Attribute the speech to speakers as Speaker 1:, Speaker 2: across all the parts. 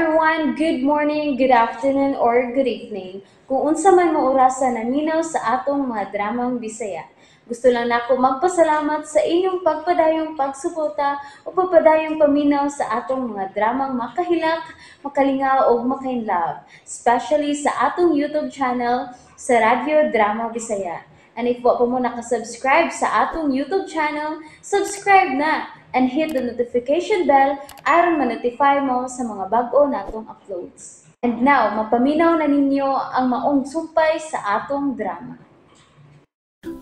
Speaker 1: everyone, good morning, good afternoon, or good evening. Kung unsa man mo orasan naminaw sa atong mga dramang Bisaya. Gusto lang nako magpasalamat sa inyong pagpadayong pagsuporta o pagpadayong paminaw sa atong mga dramang makahilak, makalingaw o makainlove, especially sa atong YouTube channel sa Radyo Drama Bisaya. And if wa pa mo nakasubscribe sa atong YouTube channel, subscribe na and hit the notification bell aron ma-notify mo sa mga bag-o natong uploads. And now, mapaminaw na ninyo ang maong sumpay sa atong drama.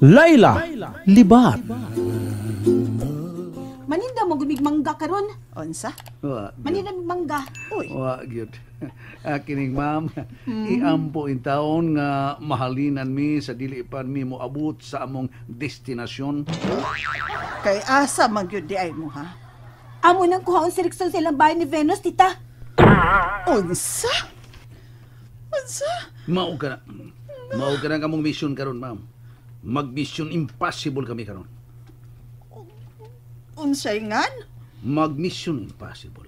Speaker 2: Layla, Libat.
Speaker 3: Maninda mo gumigmangga karon.
Speaker 4: Onsa?
Speaker 5: Wa.
Speaker 3: Maninda mangga.
Speaker 4: Uy.
Speaker 5: Wa gyud. Kining ma'am, iampo in taon nga mahalinan mi sa dili pa mi mo abot sa among destinasyon.
Speaker 4: Kay asa man gyud di ay mo ha?
Speaker 3: Amo nang kuhaon si Rickson sa ilang bahay ni Venus, tita.
Speaker 4: Onsa? Onsa?
Speaker 5: Mao ka na. Mao ka na kamong mission karon, ma'am. Mag-mission impossible kami karon.
Speaker 4: Unsay ngan?
Speaker 5: Mag-mission impossible.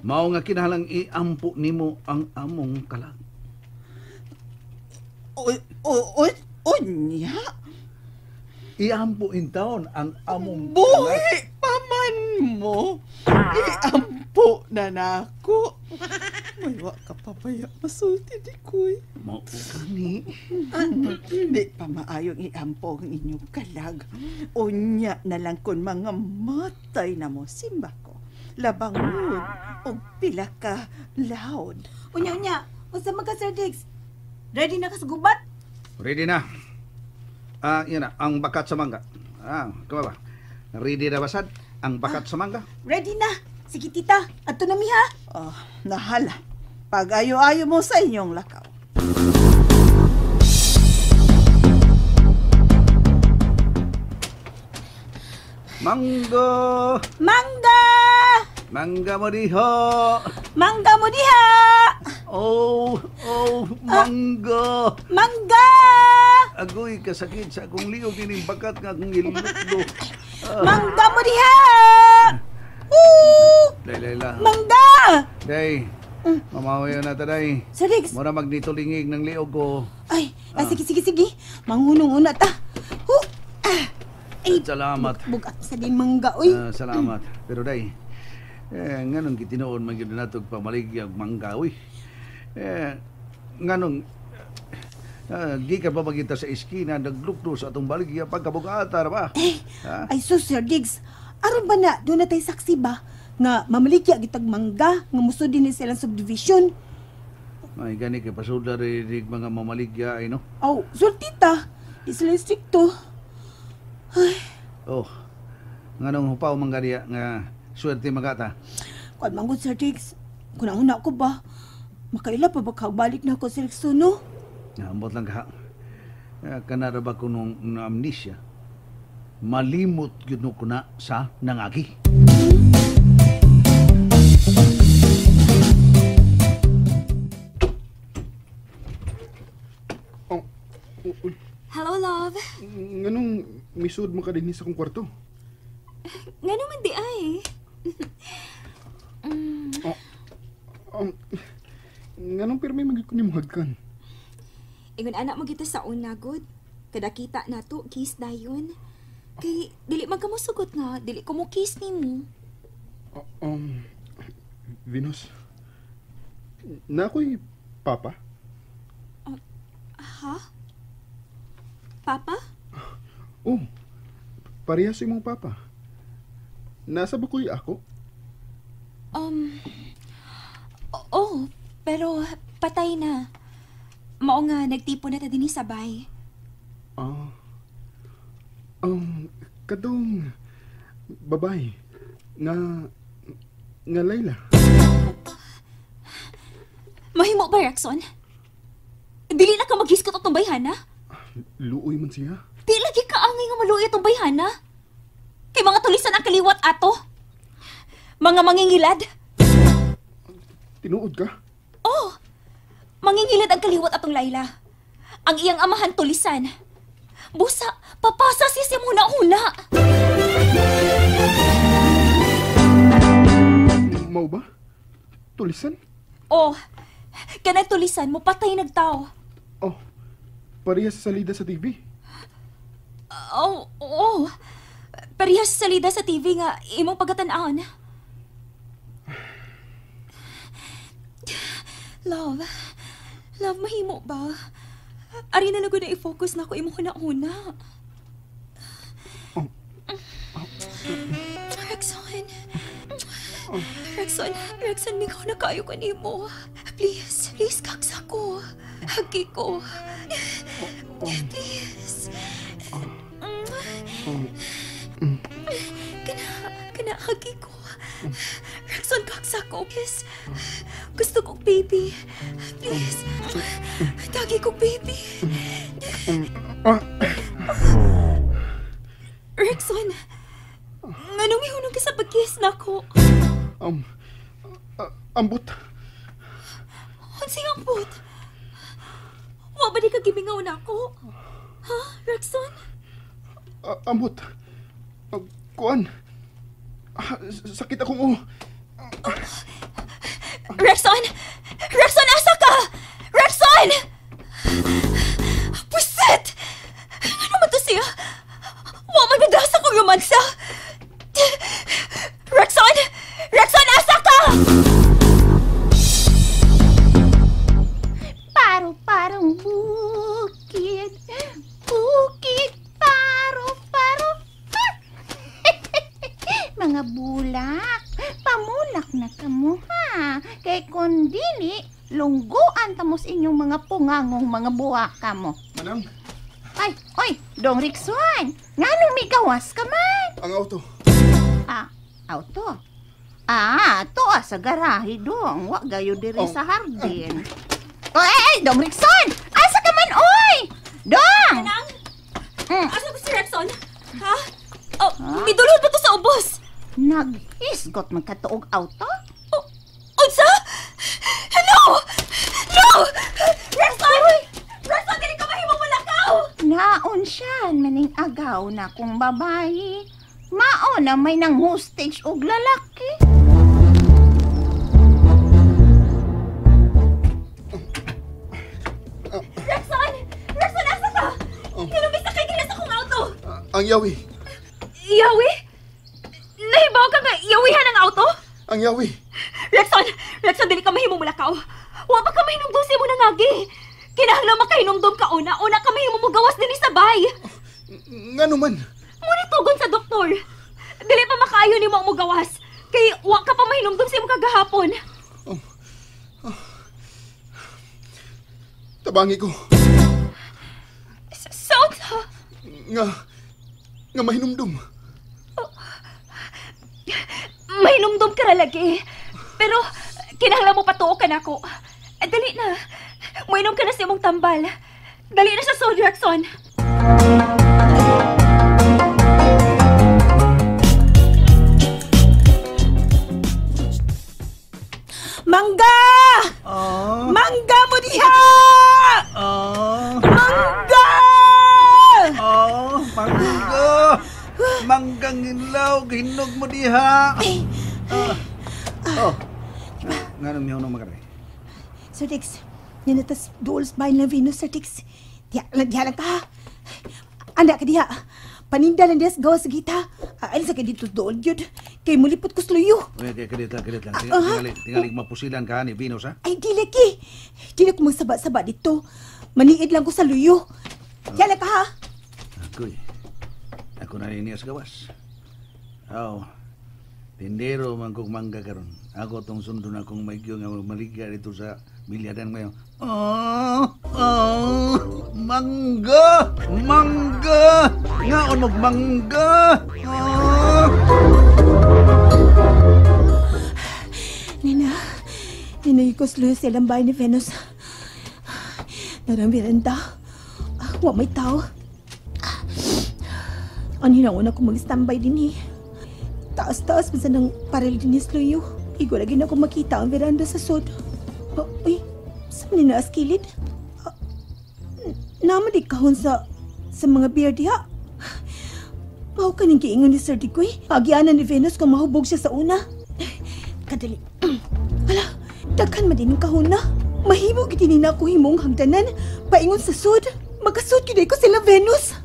Speaker 5: Mao nga kinahanglang iampo nimo ang among kalag.
Speaker 4: Unya?
Speaker 5: Iampo in taon ang among
Speaker 4: Buhi paman mo. Iampo na nako. May wa ka papaya masulti di koy.
Speaker 5: mao kani.
Speaker 4: Hindi pa maayong iampo ang inyong kalag. Unya na lang kun mga matay na mo simba ko. Labang mood o pila ka loud.
Speaker 3: Unya. Unsa man ka, Sir Diggs? Ready na ka sa gubat?
Speaker 5: Ready na. Yan na, ang bakat sa mangga. Kama ba? Ready na basad? Ang bakat sa mangga?
Speaker 3: Ready na. Sige, tita. Ato na mi ha.
Speaker 4: Nahala. Pag-ayo-ayo mo sa inyong lakaw.
Speaker 5: Mangga!
Speaker 3: Mangga!
Speaker 5: Mangga mo diho!
Speaker 3: Mangga mo diha!
Speaker 5: Mangga!
Speaker 3: Mangga!
Speaker 5: Agoy, kasakit sa akong liog dining bakat nga akong ilutlo.
Speaker 3: Mangga mo diha!
Speaker 5: Day, lang.
Speaker 3: Mangga!
Speaker 5: Day, mamawayo na ta, day.
Speaker 3: Sir Diggs.
Speaker 5: Mura magnitulingig ng liog ko.
Speaker 3: Ay, sige. Manghunong una ta. Ay,
Speaker 5: Salamat.
Speaker 3: bugat sa din mangga, uy.
Speaker 5: Salamat. Pero day, nganong gitinoon man gyud natog pamaligya og mangga, uy. Nganong di ka ba magita sa iskina naglukdo sa atong baligya pagkabugata ra ba?
Speaker 3: Ay, sus, Sir Diggs. Aron ba na, doon na tayo saksi ba? Nga mamaligya gitag mangga, nga muso din silang subdivision.
Speaker 5: Ay, gani kay pasudar rig mga mamaligya ay no?
Speaker 3: Aw, sultita. Di sila stricto.
Speaker 5: Oh, nganong hupaw man gadiya nga swerte magata.
Speaker 3: Kuan manggod, Sir Diggs. Kung nauna ko ba, makaila pa ba kagbalik na ako sa Rickson, no?
Speaker 5: Ambot lang ka. Kanara ba ko nung amnesia? Malimot yun ko na sa nangagi.
Speaker 6: Hello, love.
Speaker 7: Nganong misud mo ka din sa kong kwarto?
Speaker 6: Nga naman di ay.
Speaker 7: Nganong pirmi magiging ko niya muhagkan?
Speaker 6: Ingon anak mo kita sa una, good. Kada kita na to, kiss dayon. Kay, dili man ka mo sugot nga, dili ko mo kiss ni mo.
Speaker 7: Venus, na ako'y papa?
Speaker 6: Ha? Papa?
Speaker 7: Oh, parehas imong papa. Nasa ba ko'y ako?
Speaker 6: Oo, pero patay na. Mao nga, nagtipo na ta din sabay.
Speaker 7: Kadong babay nga Layla.
Speaker 6: Mahimo ba, Rexon? Dili na ka maghiskot atong bayhana?
Speaker 7: Luoy man siya.
Speaker 6: Di lagi ka angay nga maluoy atong bayhana? Kay mga tulisan ang kaliwat ato? Mga mangingilad?
Speaker 7: Tinuod ka?
Speaker 6: Oh, mangingilad ang kaliwat atong Layla. Ang iyang amahan tulisan. Busa, papasa siya muna-una.
Speaker 7: Mau ba? Tulisan?
Speaker 6: Oh, kanang tulisan mo, patay nagtao.
Speaker 7: Oh, parehas sa salida sa TV.
Speaker 6: Oh. Parehas sa salida sa TV nga imong pagatan-aon. Love, mahimo ba? Ari na nagod na i-focus na ako imong huna-huna. Rexon, mingaw na kayo kanimo. Please, kaksa ko. Hagi ko. Please. Kana hagi ko. Rexon, kaksa ko. Please. Gusto kong baby. Please. Tagi kong baby. Rexon, nganong ihunong ka sa pag-kiss na ko?
Speaker 7: Ambot.
Speaker 6: Unsing ambot? Wa ba di ka gimingaw na ako? Ha, Rexon?
Speaker 7: Ambot. Kuan. Sakit akong
Speaker 6: Rexon! Asa ka? Rexon! Pusit! Ano man to siya? Wa man nagasa kong romansa! Rexon! Asa ka?
Speaker 2: Paro-parong bukid, paro-paro. Mga bulak, pamulak na kamo ha. Kay kun dili, lungguan tamos inyong mga pungangong mga buwaka mo.
Speaker 7: Manang,
Speaker 2: Ay, oy, Dong Rixon, nganong may gawas ka man?
Speaker 7: ang auto.
Speaker 2: Auto? To sa garahe dong, wa gayo diri sa hardin. Oy, Dong Rixon, asa ka man oy? Dong!
Speaker 6: Manang? Asa ko si Rexon? Ha? Oh, midulod ba to sa ubos?
Speaker 2: Naghisgot man katuog auto?
Speaker 6: Unsa? No! Rexon! Rexon, dili ka mahimo malakaw!
Speaker 2: Naon siya maning agaw na kung babae. Mao na may nang hostage og lalaki.
Speaker 6: Rexon, asa ka? Kinumisa kay kina sa kong auto.
Speaker 7: Ang yawi.
Speaker 6: Yawi? Nahibaw ka nga yawihan ang auto?
Speaker 7: Ang yawi.
Speaker 6: Rexon, dili ka mahimo mulakaw. Wa pa ka mahinumdum si mo nangagi. Kinahanglan makahinumdum ka una ka mahimo mo gawas dinhi sa bay.
Speaker 7: Nga naman.
Speaker 6: Ngunit tugon sa doktor. Dili pa makaayo nimo ang mugawas. Kay wa ka pa mahinumdum si mo kagahapon.
Speaker 7: Tabangi ko.
Speaker 6: Saot ha?
Speaker 7: Nga mahinumdum.
Speaker 6: Mahinumdum ka ra lagi. Pero kinahanglan mo patuo ka nako. Dali na. Mainom ka na sa imong tambal. Dali na sa Soul Rexon.
Speaker 3: Mangga! Mangga mo diha! Mangga!
Speaker 5: Mangga! Manggang inlaw, gihinog mo diha. Nga nang miyaw nang makarami.
Speaker 3: Sir Dix, ninatas duols bayan ng Venus, Sir Dix. Diha lang ka. Anda ka diha. Paninda lang diha sa gawa sa gita. Ail sa ka dito dool yun. Kay mulipot ko sluyo.
Speaker 5: Kaya kalit lang. Tingalig mapusilan ka ni Venus, ha?
Speaker 3: Ay, di lagi. Di na ko magsaba-saba dito. Maniid lang ko sa luyo. Diha lang ka ha.
Speaker 5: Ako na rin sa gawas. Tindero man kong mangga karon. Ako tong sundo na kong maigyo nga maligya dito sa bilyadan ngayon. Mangga! Mangga! Ngaon magmangga!
Speaker 3: Nina, yukos luyo silang bahay ni Venus. Narang biranda. Wa may tao. Ano na ko mag-standby din eh. Taas-taas pa sa nang parel din ni Sluyo. Igo lagi na ako makita ang veranda sa sod. Uy, saan ni naas kilid? Nama di kahon sa mga beer diha. Mao ka ning giingon ni Sir Digoy. Agianan ni Venus kung mahubog siya sa una. Kadali. Hala, Daghan man din ang kahuna. Mahimo gid ni nako himong hangdanan paingon sa sud. Makasud gyud ko sila Venus.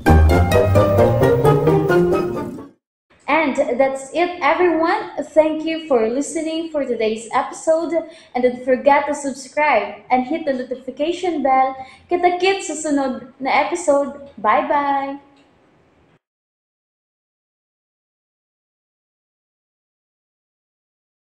Speaker 1: And that's it, everyone. Thank you for listening for today's episode. And don't forget to subscribe and hit the notification bell. Kita-kits sa sunod na episode. Bye-bye!